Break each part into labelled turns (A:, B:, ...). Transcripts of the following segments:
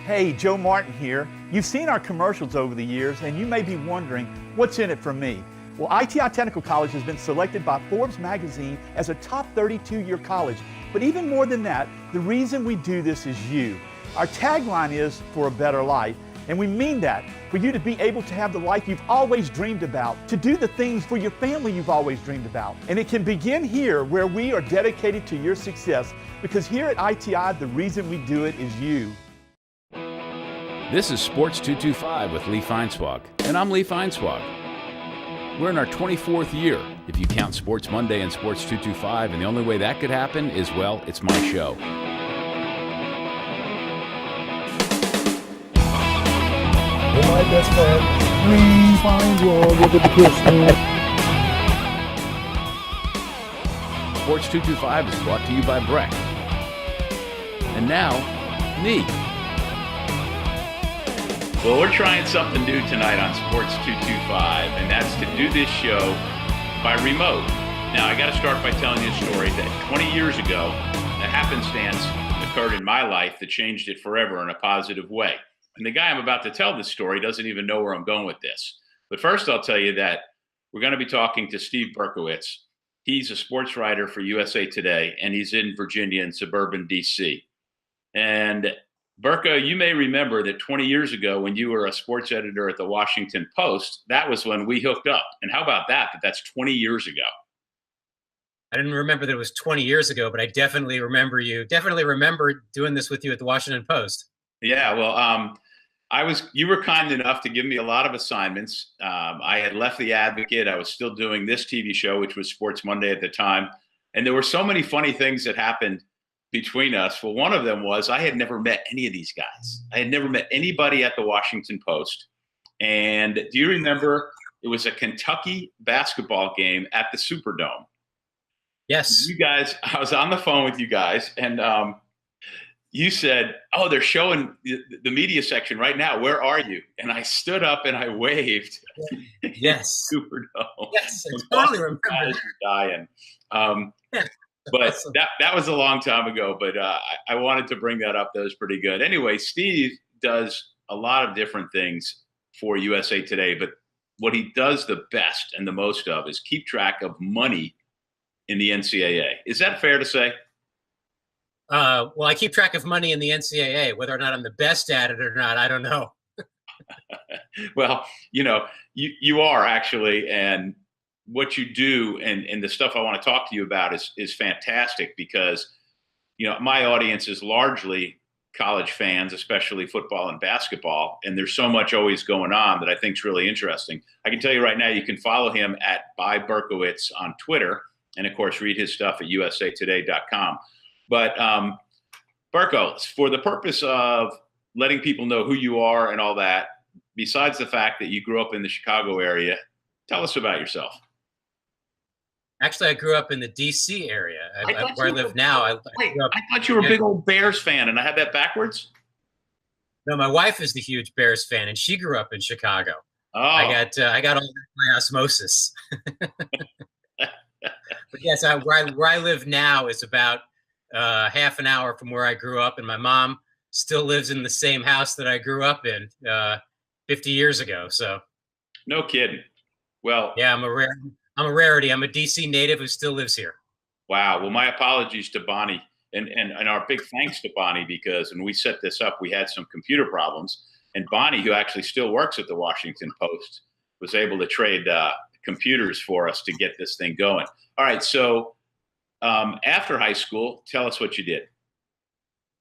A: Hey, Joe Martin here. You've seen our commercials over the years, and you may be wondering, what's in it for me? Well, ITI Technical College has been selected by Forbes magazine as a top 32-year college. But even more than that, the reason we do this is you. Our tagline is, for a better life, and we mean that, for you to be able to have the life you've always dreamed about, to do the things for your family you've always dreamed about. And it can begin here, where we are dedicated to your success, because here at ITI, the reason we do it is you.
B: This is Sports 225 with Lee Feinswag, and I'm Lee Feinswag. We're in our 24th year, if you count Sports Monday and Sports 225, and the only way that could happen is, well, it's my show.
C: My best friend, Lee Feinswag, look at the Christmas.
B: Sports 225 is brought to you by Breck. And now, me.
D: Well, we're trying something new tonight on Sports 225, and that's to do this show by remote. Now, I got to start by telling you a story that 20 years ago, a happenstance occurred in my life that changed it forever in a positive way. And the guy I'm about to tell this story doesn't even know where I'm going with this. But first, I'll tell you that we're going to be talking to Steve Berkowitz. He's a sports writer for USA Today, and he's in Virginia in suburban D.C. And Berko, you may remember that 20 years ago when you were a sports editor at the Washington Post, that was when we hooked up. And how about that that's 20 years ago?
E: I didn't remember that it was 20 years ago, but I definitely remember doing this with you at the Washington Post.
D: Yeah, well, you were kind enough to give me a lot of assignments. I had left the Advocate. I was still doing this TV show, which was Sports Monday at the time. And there were so many funny things that happened between us. Well, one of them was I had never met any of these guys. I had never met anybody at the Washington Post. And do you remember it was a Kentucky basketball game at the Superdome?
E: Yes.
D: You guys, I was on the phone with you guys, and you said, "Oh, they're showing the media section right now. Where are you?" And I stood up and I waved.
E: Yes.
D: Superdome.
E: Yes, I totally remember.
D: Guys were dying.
E: Yeah,
D: but
E: awesome.
D: that was a long time ago. But I wanted to bring that up. That was pretty good. Anyway, Steve does a lot of different things for USA Today. But what he does the best and the most of is keep track of money in the NCAA. Is that fair to say?
E: Well, I keep track of money in the NCAA. Whether or not I'm the best at it or not, I don't know.
D: Well, you are actually, and what you do and the stuff I want to talk to you about is fantastic because, my audience is largely college fans, especially football and basketball, and there's so much always going on that I think is really interesting. I can tell you right now, you can follow him at @Berkowitz on Twitter, and of course, read his stuff at usatoday.com. But Berko, for the purpose of letting people know who you are and all that, besides the fact that you grew up in the Chicago area, tell us about yourself.
E: Actually, I grew up in the D.C. area, where I live now. I
D: thought you were a big old Bears fan, and I had that backwards?
E: No, my wife is the huge Bears fan, and she grew up in Chicago.
D: Oh.
E: I got all that by osmosis. But yes, where I live now is about half an hour from where I grew up, and my mom still lives in the same house that I grew up in 50 years ago. So,
D: no kidding. Well,
E: yeah, I'm a rarity. I'm a DC native who still lives here.
D: Wow. Well, my apologies to Bonnie, and our big thanks to Bonnie, because when we set this up, we had some computer problems, and Bonnie, who actually still works at the Washington Post, was able to trade computers for us to get this thing going. All right, so after high school, tell us what you did.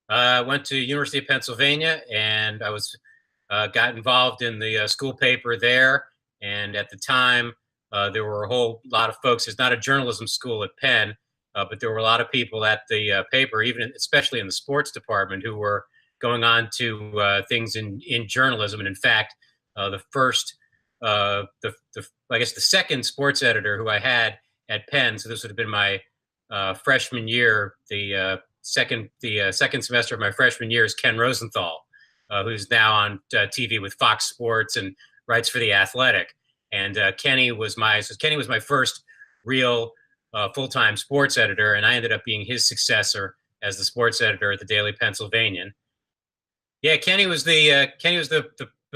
E: I went to University of Pennsylvania, and I got involved in the school paper there. And at the time, there were a whole lot of folks. It's not a journalism school at Penn, but there were a lot of people at the paper, especially in the sports department, who were going on to things in journalism. And in fact, the second sports editor who I had at Penn, so this would have been my freshman year, the second semester of my freshman year, is Ken Rosenthal, who's now on TV with Fox Sports and writes for The Athletic. And Kenny was my first real full-time sports editor, and I ended up being his successor as the sports editor at the Daily Pennsylvanian. Yeah, Kenny was the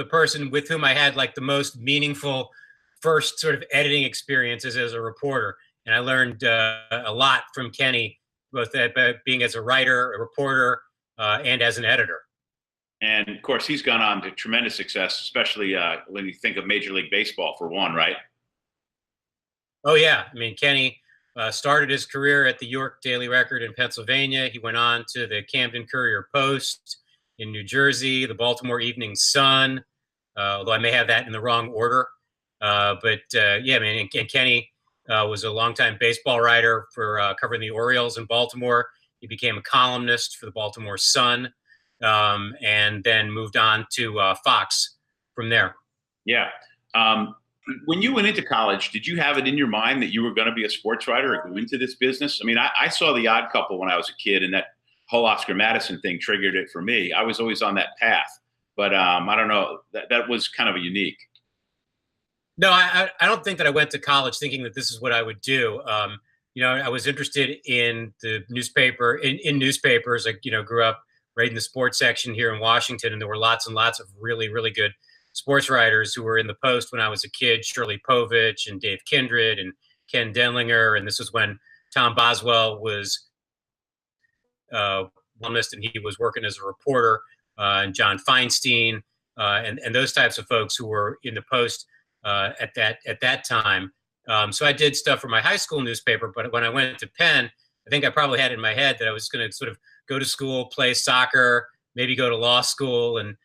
E: person with whom I had like the most meaningful first sort of editing experiences as a reporter, and I learned a lot from Kenny, both being as a writer, a reporter, and as an editor.
D: And of course, he's gone on to tremendous success, especially when you think of Major League Baseball, for one, right?
E: Oh yeah, I mean Kenny started his career at the York Daily Record in Pennsylvania. He went on to the Camden Courier Post in New Jersey, the Baltimore Evening Sun, although I may have that in the wrong order. Yeah, man, and Kenny was a longtime baseball writer for covering the Orioles in Baltimore. He became a columnist for the Baltimore Sun, and then moved on to Fox from there.
D: Yeah. When you went into college, did you have it in your mind that you were going to be a sports writer or go into this business? I mean, I saw The Odd Couple when I was a kid, and that whole Oscar Madison thing triggered it for me. I was always on that path, but I don't know. That was kind of a unique.
E: No, I don't think that I went to college thinking that this is what I would do. I was interested in the newspaper, in newspapers. I, grew up right in the sports section here in Washington, and there were lots and lots of really, really good sports writers who were in the Post when I was a kid, Shirley Povich and Dave Kindred and Ken Denlinger. And this was when Tom Boswell was columnist and he was working as a reporter, and John Feinstein, and those types of folks who were in the Post at that time. So I did stuff for my high school newspaper, but when I went to Penn, I think I probably had it in my head that I was going to sort of go to school, play soccer, maybe go to law school and,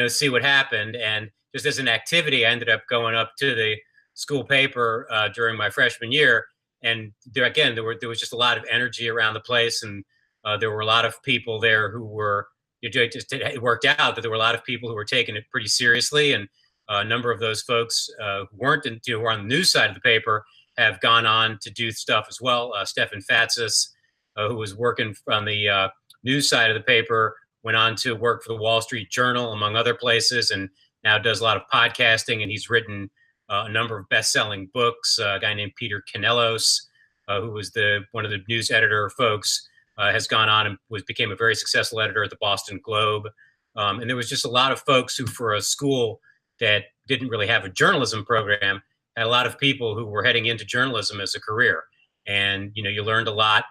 E: see what happened. And just as an activity, I ended up going up to the school paper during my freshman year. And there was just a lot of energy around the place. And there were a lot of people there who were, it worked out that there were a lot of people who were taking it pretty seriously. And a number of those folks who were on the news side of the paper have gone on to do stuff as well. Stephan Fatsis, who was working on the news side of the paper, went on to work for the Wall Street Journal, among other places, and now does a lot of podcasting. And he's written a number of best-selling books. A guy named Peter Canellos, who was one of the news editor folks, has gone on and became a very successful editor at the Boston Globe. And there was just a lot of folks who, for a school that didn't really have a journalism program, had a lot of people who were heading into journalism as a career. And, you learned a lot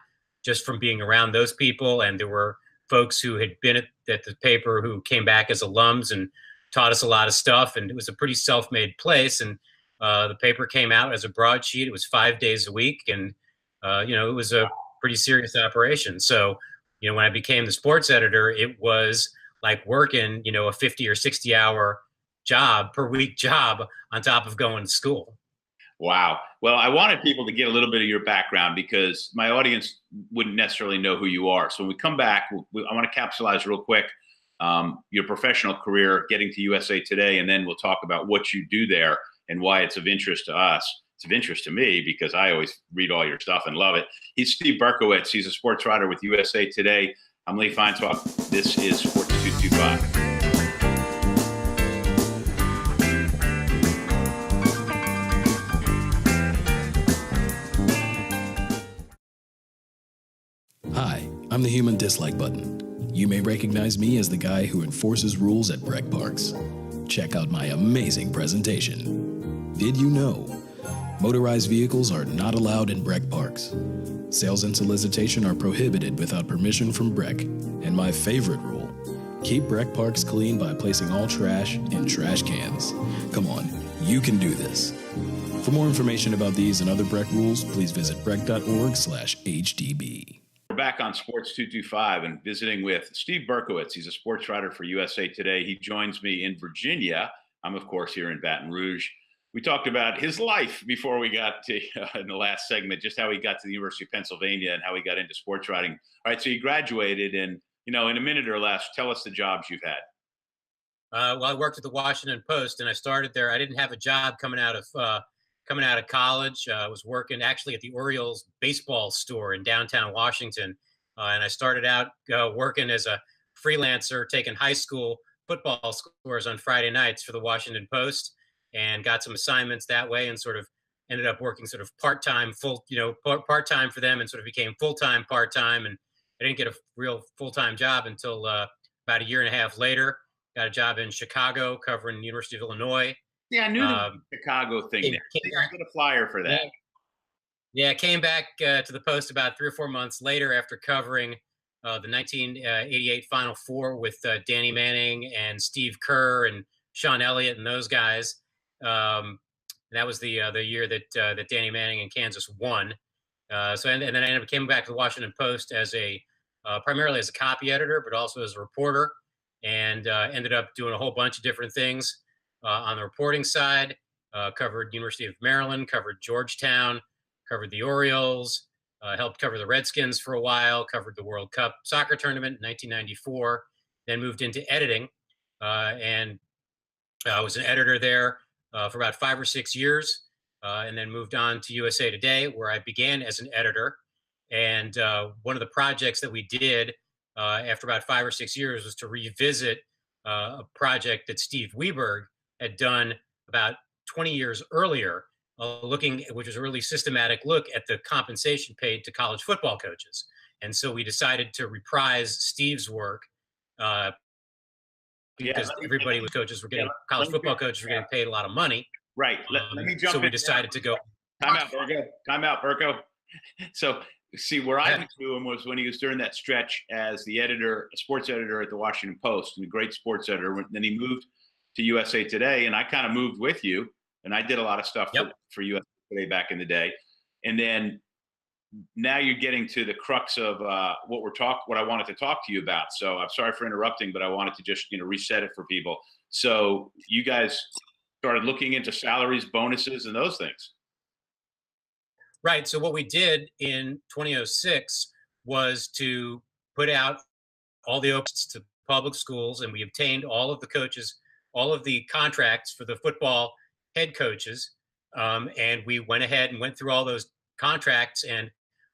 E: just from being around those people. And there were folks who had been at the paper who came back as alums and taught us a lot of stuff. And it was a pretty self-made place. And the paper came out as a broadsheet. It was 5 days a week. And, it was a pretty serious operation. So, when I became the sports editor, it was like working, a 50 or 60 hour per week job on top of going to school.
D: Wow. Well, I wanted people to get a little bit of your background because my audience wouldn't necessarily know who you are. So when we come back, I want to capsulize real quick your professional career, getting to USA Today, and then we'll talk about what you do there and why it's of interest to us. It's of interest to me because I always read all your stuff and love it. He's Steve Berkowitz. He's a sports writer with USA Today. I'm Lee Feinswalk. This is Sports 225.
F: Hi, I'm the human dislike button. You may recognize me as the guy who enforces rules at Breck Parks. Check out my amazing presentation. Did you know? Motorized vehicles are not allowed in Breck Parks. Sales and solicitation are prohibited without permission from Breck. And my favorite rule, keep Breck Parks clean by placing all trash in trash cans. Come on, you can do this. For more information about these and other Breck rules, please visit breck.org/HDB.
D: We're back on Sports 225 and visiting with Steve Berkowitz. He's a sports writer for USA Today. He joins me in Virginia. I'm, of course, here in Baton Rouge. We talked about his life before we got to in the last segment, just how he got to the University of Pennsylvania and how he got into sports writing. All right, so you graduated, and in a minute or less, tell us the jobs you've had.
E: Well, I worked at the Washington Post, and I started there. I didn't have a job coming out of college. I was working actually at the Orioles baseball store in downtown Washington. And I started out working as a freelancer, taking high school football scores on Friday nights for the Washington Post, and got some assignments that way and sort of ended up working sort of part-time, part-time for them, and sort of became full-time, part-time. And I didn't get a real full-time job until about a year and a half later. got a job in Chicago covering the University of Illinois.
D: Yeah, I knew the Chicago thing.
E: Came
D: I got a flyer for that.
E: Yeah, came back to the Post about 3 or 4 months later after covering the 1988 Final Four with Danny Manning and Steve Kerr and Sean Elliott and those guys. That was the year that Danny Manning and Kansas won. And then I came back to the Washington Post as primarily as a copy editor, but also as a reporter, and ended up doing a whole bunch of different things on the reporting side. Covered University of Maryland, covered Georgetown, covered the Orioles, helped cover the Redskins for a while, covered the World Cup soccer tournament in 1994, then moved into editing, and I was an editor there for about 5 or 6 years, and then moved on to USA Today, where I began as an editor. And one of the projects that we did after about 5 or 6 years was to revisit a project that Steve Weberg had done about 20 years earlier, which was a really systematic look at the compensation paid to college football coaches. And so we decided to reprise Steve's work because everybody with coaches were getting college football coaches were getting paid a lot of money.
D: Right. Let me jump in.
E: So we decided to go.
D: Time out, Berko. So see, where I went to him was when he was during that stretch as the editor, a sports editor at the Washington Post, and a great sports editor. Then he moved to USA Today, and I kind of moved with you. And I did a lot of stuff for USA Today back in the day. And then now you're getting to the crux of what I wanted to talk to you about. So I'm sorry for interrupting, but I wanted to just reset it for people. So you guys started looking into salaries, bonuses, and those things.
E: Right. So what we did in 2006 was to put out all the openings to public schools, and we obtained all of the coaches, all of the contracts for the football head coaches, and we went ahead and went through all those contracts and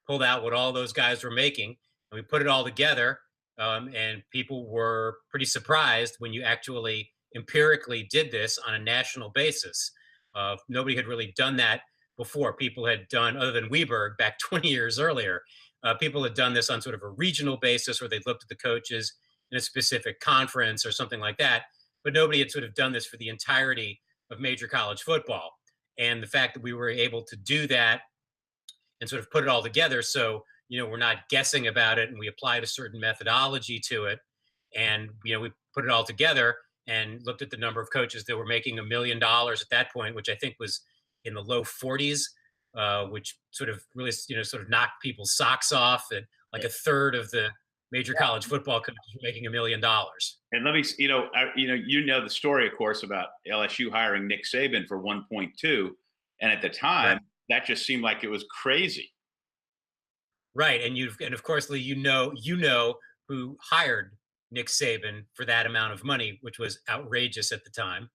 E: pulled out what all those guys were making, and we put it all together, and people were pretty surprised when you actually empirically did this on a national basis. Nobody had really done that before. People had done, other than Weberg back 20 years earlier, people had done this on sort of a regional basis where they'd looked at the coaches in a specific conference or something like that, but nobody had sort of done this for the entirety of major college football. And the fact that we were able to do that and sort of put it all together, so we're not guessing about it, and we applied a certain methodology to it, and we put it all together and looked at the number of coaches that were making $1 million at that point, which I think was in the low 40s, which sort of really sort of knocked people's socks off. At like a third of the major college football coaches were making $1 million.
D: And let me, you know the story, of course, about LSU hiring Nick Saban for 1.2, and at the time, that just seemed like it was crazy.
E: Right, and of course, Lee, you know who hired Nick Saban for that amount of money, which was outrageous at the time.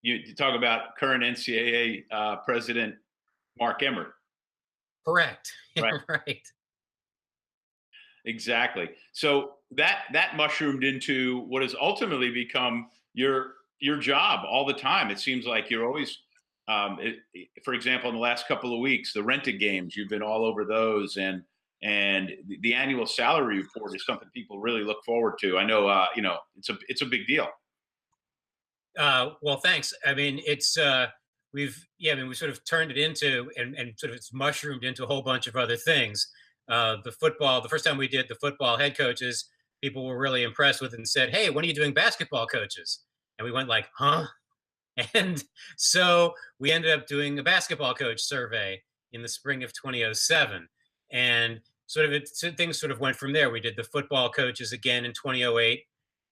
D: You talk about current NCAA president Mark Emmert.
E: Correct.
D: Right.
E: Right.
D: Exactly. So that mushroomed into what has ultimately become your job all the time. It seems like you're always, for example, in the last couple of weeks, the rented games, you've been all over those, and the annual salary report is something people really look forward to. I know, it's a big deal.
E: Well, thanks. I mean, it's we sort of turned it into and sort of it's mushroomed into a whole bunch of other things. The first time we did the football head coaches, people were really impressed with it and said, "Hey, when are you doing basketball coaches?" And we went like, "Huh?" And so we ended up doing a basketball coach survey in the spring of 2007, and things sort of went from there. We did the football coaches again in 2008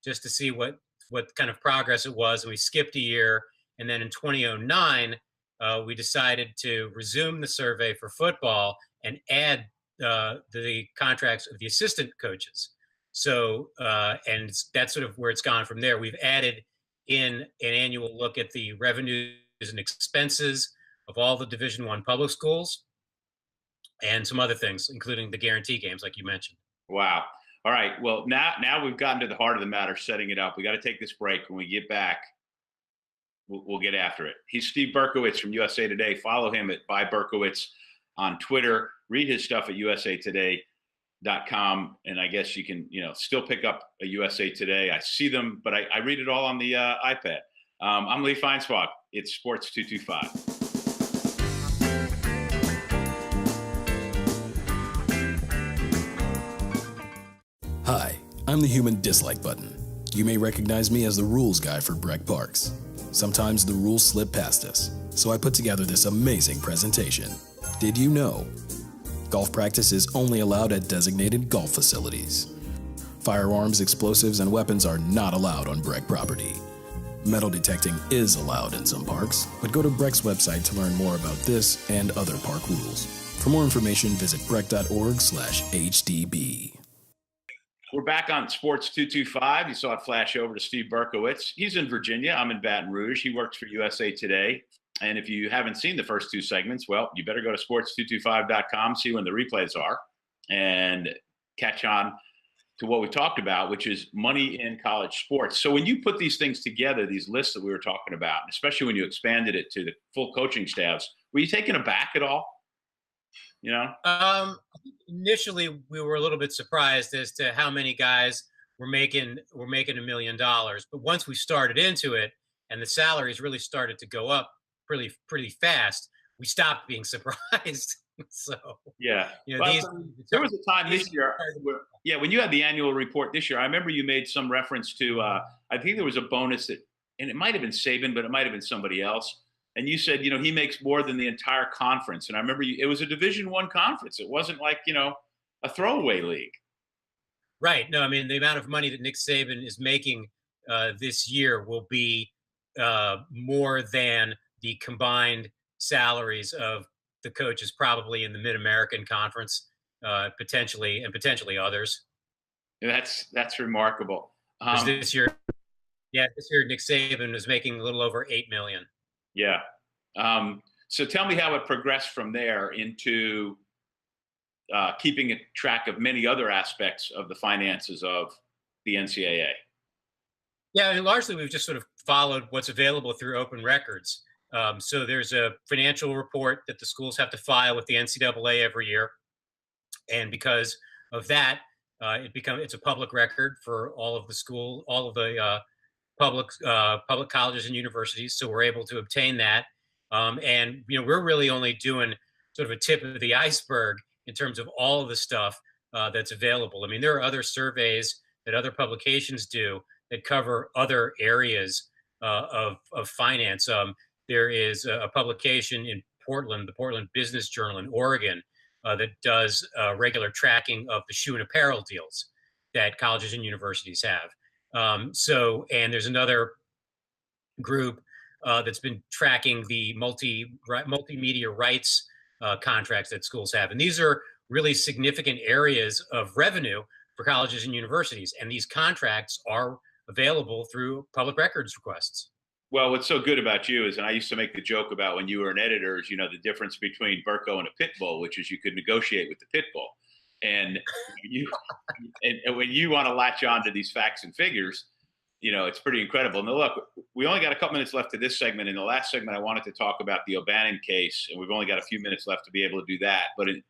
E: just to see what kind of progress it was, and we skipped a year. And then in 2009, we decided to resume the survey for football and add the contracts of the assistant coaches. So, and that's sort of where it's gone from there. We've added in an annual look at the revenues and expenses of all the Division I public schools and some other things, including the guarantee games, like you mentioned.
D: Wow. All right. Well, now we've gotten to the heart of the matter, setting it up. We got to take this break. When we get back, we'll get after it. He's Steve Berkowitz from USA Today. Follow him at @Berkowitz on Twitter. Read his stuff at USA Today. and I guess you can, still pick up a USA Today. I see them, but I read it all on the iPad. I'm Lee Feinswag. It's Sports 225.
F: Hi, I'm the human dislike button. You may recognize me as the rules guy for Breck Parks. Sometimes the rules slip past us, so I put together this amazing presentation. Did you know? Golf practice is only allowed at designated golf facilities. Firearms, explosives, and weapons are not allowed on Breck property. Metal detecting is allowed in some parks, but go to Breck's website to learn more about this and other park rules. For more information, visit breck.org/HDB.
D: We're back on Sports 225. You saw it flash over to Steve Berkowitz. He's in Virginia. I'm in Baton Rouge. He works for USA Today. And if you haven't seen the first two segments, well, you better go to sports225.com, see when the replays are, and catch on to what we talked about, which is money in college sports. So when you put these things together, these lists that we were talking about, especially when you expanded it to the full coaching staffs, were you taken aback at all?
E: Initially we were a little bit surprised as to how many guys were making $1 million. But once we started into it and the salaries really started to go up pretty fast, we stopped being surprised. So
D: yeah, there was a time this year where, when you had the annual report this year, I remember you made some reference to I think there was a bonus that, and it might have been Saban, but it might have been somebody else. And you said, he makes more than the entire conference. And I remember it was a Division I conference. It wasn't like, a throwaway league.
E: Right. No, I mean, the amount of money that Nick Saban is making this year will be more than the combined salaries of the coaches probably in the Mid-American Conference, potentially others.
D: Yeah, that's remarkable.
E: This year Nick Saban was making a little over $8 million.
D: Yeah. So tell me how it progressed from there into keeping a track of many other aspects of the finances of the NCAA.
E: Yeah, I mean, largely we've just sort of followed what's available through open records. So there's a financial report that the schools have to file with the NCAA every year. And because of that, it's a public record for all of the public colleges and universities. So we're able to obtain that. And we're really only doing sort of a tip of the iceberg in terms of all of the stuff that's available. I mean, there are other surveys that other publications do that cover other areas of finance. There is a publication in Portland, the Portland Business Journal in Oregon, that does regular tracking of the shoe and apparel deals that colleges and universities have. And there's another group that's been tracking the multimedia rights contracts that schools have. And these are really significant areas of revenue for colleges and universities. And these contracts are available through public records requests.
D: Well, what's so good about you is, and I used to make the joke about when you were an editor, the difference between Berko and a pit bull, which is you could negotiate with the pit bull. And when you want to latch on to these facts and figures, it's pretty incredible. Now, look, we only got a couple minutes left to this segment. In the last segment, I wanted to talk about the O'Bannon case, and we've only got a few minutes left to be able to do that. But in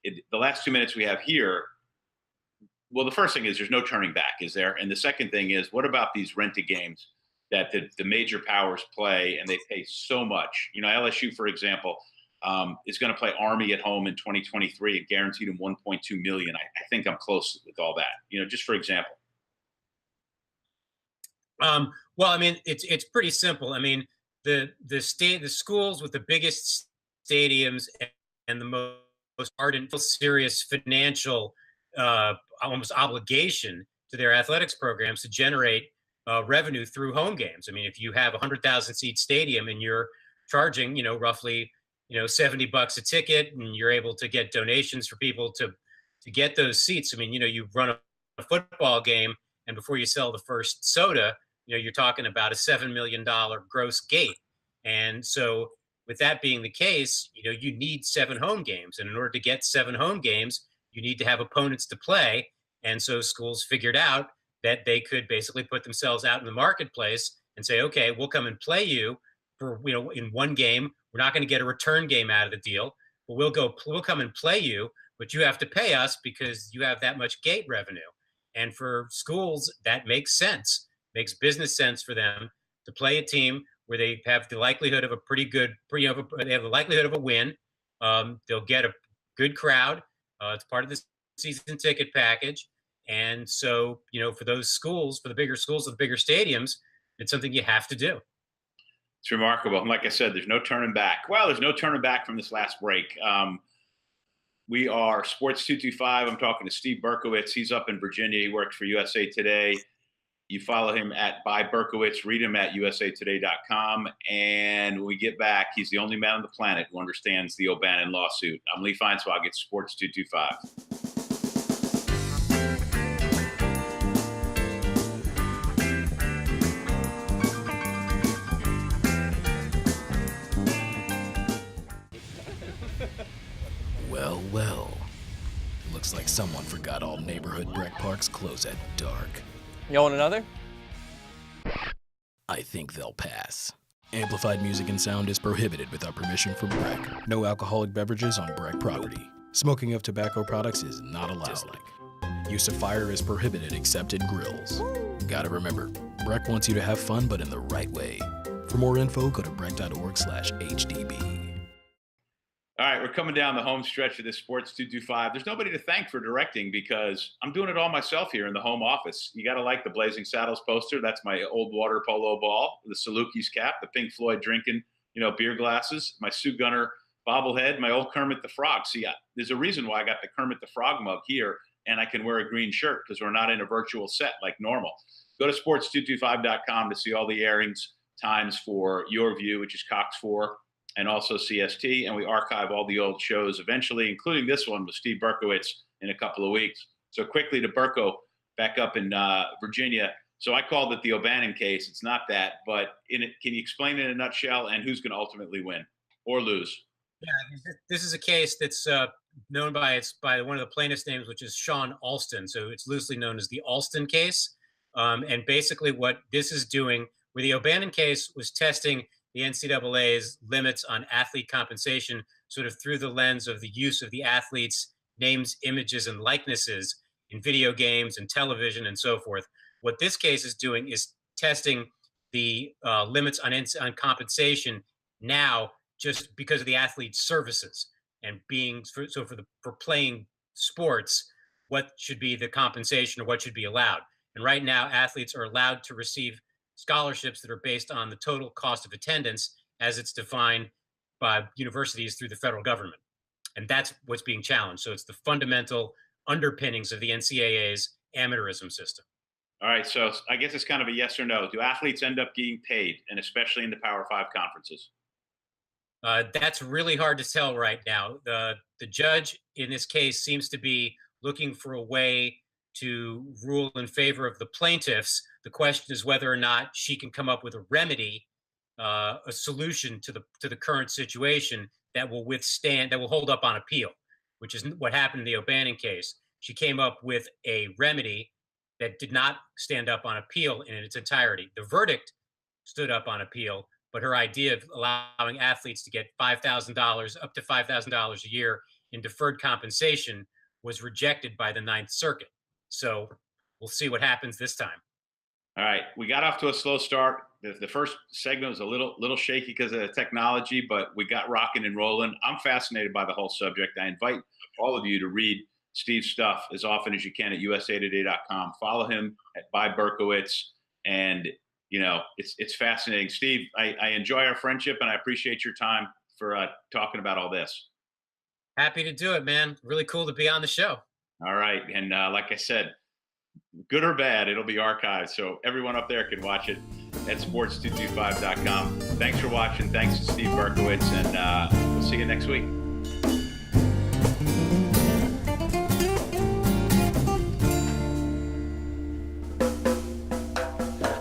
D: the last 2 minutes we have here, well, the first thing is there's no turning back, is there? And the second thing is, what about these rented games that the major powers play, and they pay so much? LSU, for example, is going to play Army at home in 2023 and guaranteed them $1.2 million. I think I'm close with all that, just for example.
E: Well, I mean, it's pretty simple. I mean, the schools with the biggest stadiums and the most ardent, serious financial almost obligation to their athletics programs to generate revenue through home games. I mean, if you have a 100,000 seat stadium and you're charging, roughly, $70 a ticket, and you're able to get donations for people to get those seats. I mean, you run a football game, and before you sell the first soda, you're talking about a $7 million gross gate. And so with that being the case, you need 7 home games. And in order to get 7 home games, you need to have opponents to play. And so schools figured out that they could basically put themselves out in the marketplace and say, okay, we'll come and play you for, in one game. We're not going to get a return game out of the deal, but we'll come and play you but you have to pay us because you have that much gate revenue. And for schools, that makes sense, makes business sense for them to play a team where they have the likelihood of a pretty good, they have the likelihood of a win. They'll get a good crowd. It's part of the season ticket package. And so, for those schools, for the bigger schools with bigger stadiums, it's something you have to do.
D: It's remarkable. And like I said, there's no turning back. Well, there's no turning back from this last break. We are Sports 225. I'm talking to Steve Berkowitz. He's up in Virginia. He works for USA Today. You follow him at by Berkowitz. Read him at usatoday.com. And when we get back, he's the only man on the planet who understands the O'Bannon lawsuit. I'm Lee Feinswag at Sports 225.
F: Well. Looks like someone forgot all neighborhood Breck Parks close at dark.
G: You want another?
F: I think they'll pass. Amplified music and sound is prohibited without permission from Breck. No alcoholic beverages on Breck property. Smoking of tobacco products is not allowed. Use of fire is prohibited except at grills. Gotta remember, Breck wants you to have fun, but in the right way. For more info, go to breck.org/HDB.
D: All right, we're coming down the home stretch of this Sports 225. There's nobody to thank for directing because I'm doing it all myself here in the home office. You got to like the Blazing Saddles poster. That's my old water polo ball, the Salukis cap, the Pink Floyd drinking, beer glasses, my Sue Gunner bobblehead, my old Kermit the Frog. See, there's a reason why I got the Kermit the Frog mug here, and I can wear a green shirt because we're not in a virtual set like normal. Go to sports225.com to see all the airings, times for Your View, which is Cox 4, and also CST, and we archive all the old shows eventually, including this one with Steve Berkowitz in a couple of weeks. So quickly to Berko, back up in Virginia. So I called it the O'Bannon case. It's not that, but can you explain it in a nutshell and who's going to ultimately win or lose?
E: Yeah, this is a case that's known by one of the plaintiff's names, which is Sean Alston. So it's loosely known as the Alston case. And basically what this is doing, where the O'Bannon case was testing the NCAA's limits on athlete compensation sort of through the lens of the use of the athletes' names, images, and likenesses in video games and television and so forth. What this case is doing is testing the limits on compensation now just because of the athlete's services and for playing sports, what should be the compensation or what should be allowed. And right now, athletes are allowed to receive scholarships that are based on the total cost of attendance as it's defined by universities through the federal government. And that's what's being challenged. So it's the fundamental underpinnings of the NCAA's amateurism system.
D: All right, so I guess it's kind of a yes or no. Do athletes end up getting paid, and especially in the Power 5 conferences?
E: That's really hard to tell right now. The judge in this case seems to be looking for a way to rule in favor of the plaintiffs. The question is whether or not she can come up with a remedy, a solution to the current situation that will hold up on appeal, which is what happened in the O'Bannon case. She came up with a remedy that did not stand up on appeal in its entirety. The verdict stood up on appeal, but her idea of allowing athletes to get $5,000, up to $5,000 a year in deferred compensation was rejected by the Ninth Circuit. So we'll see what happens this time.
D: All right, we got off to a slow start. The first segment was a little shaky because of the technology, but we got rocking and rolling. I'm fascinated by the whole subject. I invite all of you to read Steve's stuff as often as you can at usatoday.com. Follow him at by Berkowitz, and it's fascinating. Steve, I enjoy our friendship, and I appreciate your time for talking about all this.
E: Happy to do it, man. Really cool to be on the show.
D: All right, and like I said, good or bad, it'll be archived, so everyone up there can watch it at sports225.com. Thanks for watching. Thanks to Steve Berkowitz, and we'll see you next week.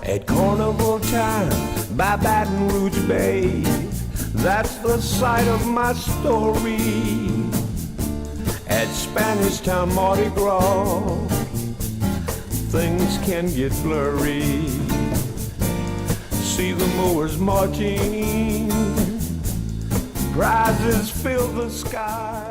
H: At carnival time by Baton Rouge Bay, that's the site of my story. At Spanish Town Mardi Gras, things can get blurry. See the mowers marching, prizes fill the sky.